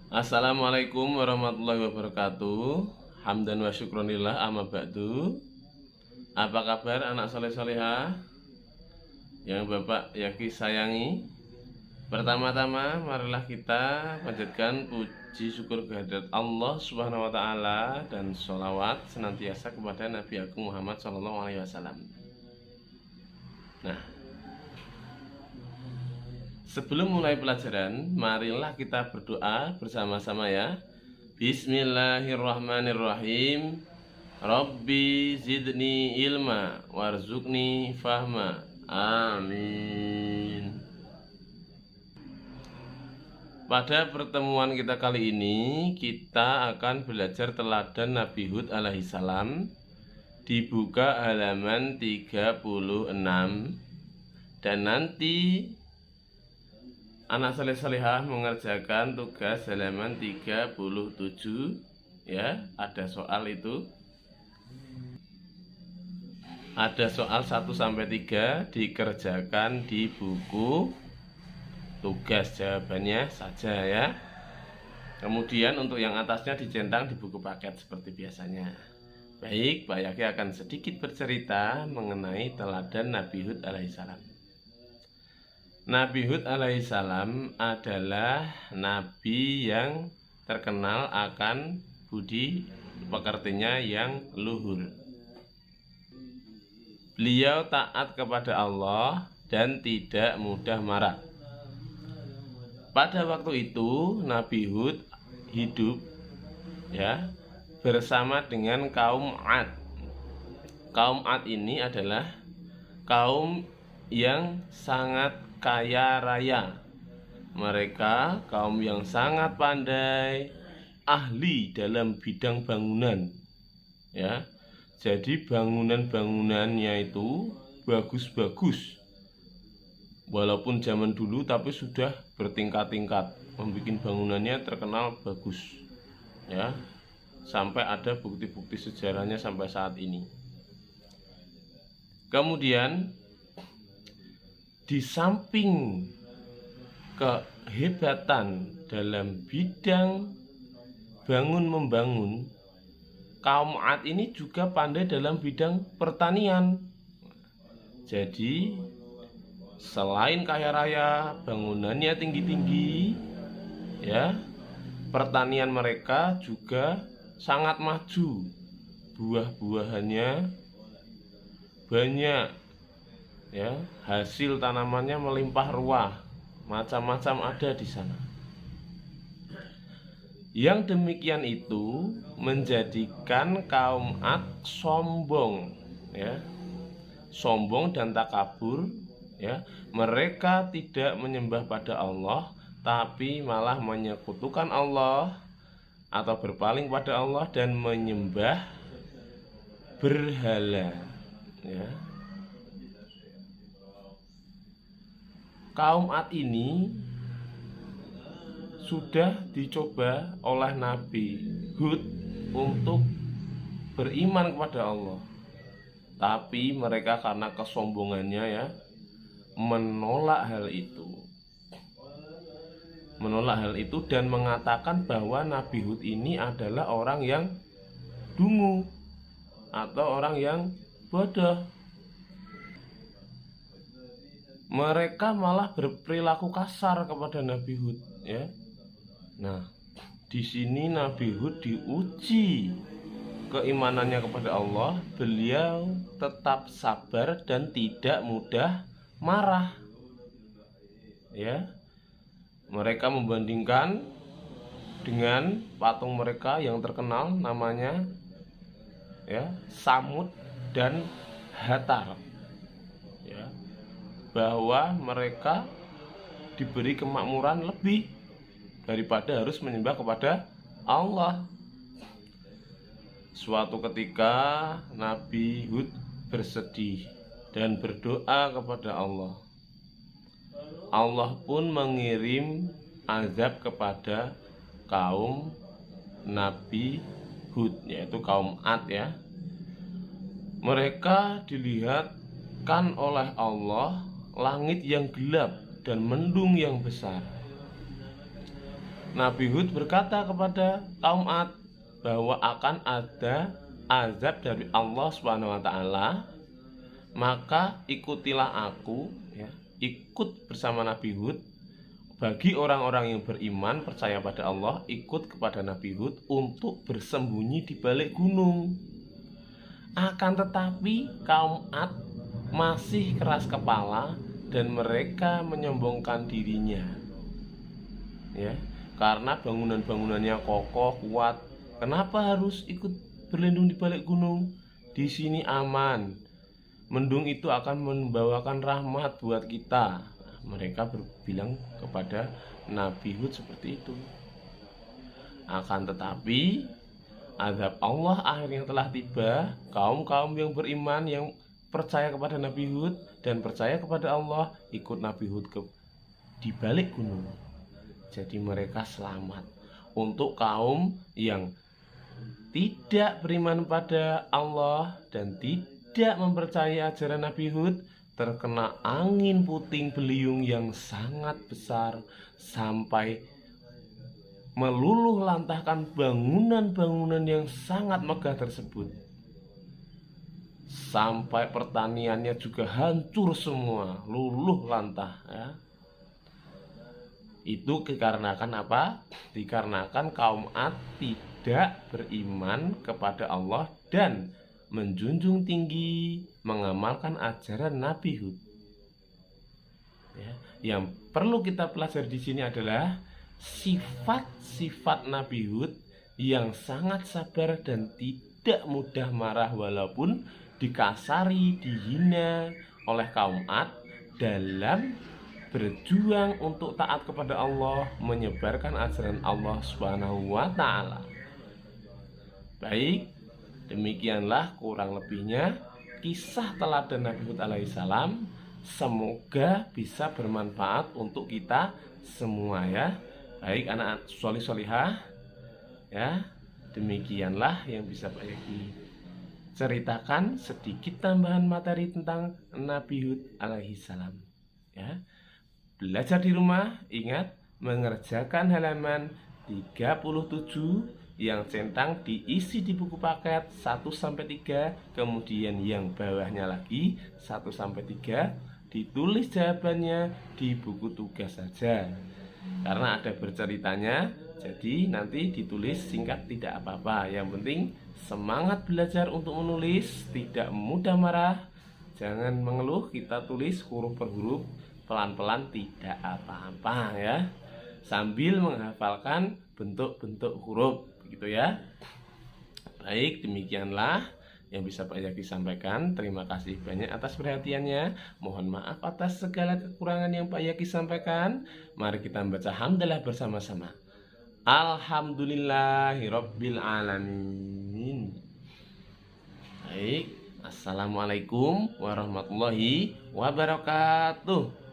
Assalamualaikum warahmatullahi wabarakatuh. Hamdan wa syukronillah amma ba'du. Apa kabar anak soleh solehah yang Bapak Yaki sayangi? Pertama-tama marilah kita panjatkan puji syukur kehadirat Allah Subhanahu wa taala dan sholawat senantiasa kepada Nabi Agung Muhammad sallallahu alaihi wasallam. Nah, sebelum mulai pelajaran, marilah kita berdoa bersama-sama ya. Bismillahirrahmanirrahim. Rabbi zidni ilma warzuqni fahma. Amin. Pada pertemuan kita kali ini, kita akan belajar teladan Nabi Hud alaihissalam. Dibuka halaman 36. Dan nanti anak saleh-salehah mengerjakan tugas halaman 37 ya, ada soal itu. Ada soal 1 sampai 3 dikerjakan di buku tugas jawabannya saja ya. Kemudian untuk yang atasnya dicentang di buku paket seperti biasanya. Baik, Pak Yaki akan sedikit bercerita mengenai teladan Nabi Hud alaihissalam. Nabi Hud alaihissalam adalah nabi yang terkenal akan budi pekertinya yang luhur. Beliau taat kepada Allah dan tidak mudah marah. Pada waktu itu Nabi Hud hidup ya bersama dengan kaum Ad. Kaum Ad ini adalah kaum yang sangat kaya raya. Mereka kaum yang sangat pandai, ahli dalam bidang bangunan ya. Jadi bangunan-bangunannya itu bagus-bagus. Walaupun zaman dulu tapi sudah bertingkat-tingkat, membuat bangunannya terkenal bagus ya. Sampai ada bukti-bukti sejarahnya sampai saat ini. Kemudian di samping kehebatan dalam bidang bangun-membangun, kaum Ad ini juga pandai dalam bidang pertanian. Jadi selain kaya raya, bangunannya tinggi-tinggi ya, pertanian mereka juga sangat maju. Buah-buahannya banyak ya, hasil tanamannya melimpah ruah, macam-macam ada di sana. Yang demikian itu menjadikan kaum Ad sombong ya, sombong dan takabur ya. Mereka tidak menyembah pada Allah, tapi malah menyekutukan Allah atau berpaling pada Allah dan menyembah berhala ya. Kaum Ad ini sudah dicoba oleh Nabi Hud untuk beriman kepada Allah, tapi mereka karena kesombongannya ya menolak hal itu dan mengatakan bahwa Nabi Hud ini adalah orang yang dungu atau orang yang bodoh. Mereka malah berperilaku kasar kepada Nabi Hud ya. Nah, di sini Nabi Hud diuji keimanannya kepada Allah. Beliau tetap sabar dan tidak mudah marah ya. Mereka membandingkan dengan patung mereka yang terkenal namanya ya, Samud dan Hatar ya, bahwa mereka diberi kemakmuran lebih daripada harus menyembah kepada Allah. Suatu ketika Nabi Hud bersedih dan berdoa kepada Allah. Allah pun mengirim azab kepada kaum Nabi Hud, yaitu kaum Ad ya. Mereka dilihatkan oleh Allah langit yang gelap dan mendung yang besar. Nabi Hud berkata kepada kaum Ad bahwa akan ada azab dari Allah Subhanahu wa taala, maka ikutilah aku, ya, ikut bersama Nabi Hud. Bagi orang-orang yang beriman percaya pada Allah, ikut kepada Nabi Hud untuk bersembunyi di balik gunung. Akan tetapi kaum Ad masih keras kepala dan mereka menyombongkan dirinya, ya, karena bangunan-bangunannya kokoh kuat. Kenapa harus ikut berlindung di balik gunung? Di sini aman. Mendung itu akan membawakan rahmat buat kita. Mereka berbilang kepada Nabi Hud seperti itu. Akan tetapi azab Allah akhirnya telah tiba. Kaum-kaum yang beriman yang percaya kepada Nabi Hud dan percaya kepada Allah ikut Nabi Hud di balik gunung. Jadi mereka selamat. Untuk kaum yang tidak beriman pada Allah dan tidak mempercayai ajaran Nabi Hud, terkena angin puting beliung yang sangat besar sampai meluluh lantahkan bangunan-bangunan yang sangat megah tersebut. Sampai pertaniannya juga hancur semua, luluh lantah, ya. Itu dikarenakan apa? Dikarenakan kaum Ad tidak beriman kepada Allah dan menjunjung tinggi mengamalkan ajaran Nabi Hud. Ya, yang perlu kita pelajari di sini adalah sifat-sifat Nabi Hud yang sangat sabar dan tidak mudah marah walaupun dikasari, dihina oleh kaum Ad dalam berjuang untuk taat kepada Allah, menyebarkan ajaran Allah Subhanahu wa taala. Baik, demikianlah kurang lebihnya kisah teladan Nabi Hud alaihissalam. Semoga bisa bermanfaat untuk kita semua, ya. Baik anak solih solihah, ya. Demikianlah yang bisa Pak Yaki ceritakan sedikit tambahan materi tentang Nabi Hud alaihissalam, ya. Belajar di rumah, ingat mengerjakan halaman 37 yang centang diisi di buku paket 1-3, kemudian yang bawahnya lagi 1-3 ditulis jawabannya di buku tugas saja. Karena ada berceritanya, jadi nanti ditulis singkat tidak apa-apa. Yang penting semangat belajar untuk menulis, tidak mudah marah, jangan mengeluh, kita tulis huruf per huruf pelan-pelan tidak apa-apa, ya, sambil menghafalkan bentuk-bentuk huruf, begitu ya. Baik, demikianlah yang bisa Pak Yaki sampaikan. Terima kasih banyak atas perhatiannya. Mohon maaf atas segala kekurangan yang Pak Yaki sampaikan. Mari kita membaca hamdalah bersama-sama. Alhamdulillahirabbil alamin. Baik, assalamualaikum warahmatullahi wabarakatuh.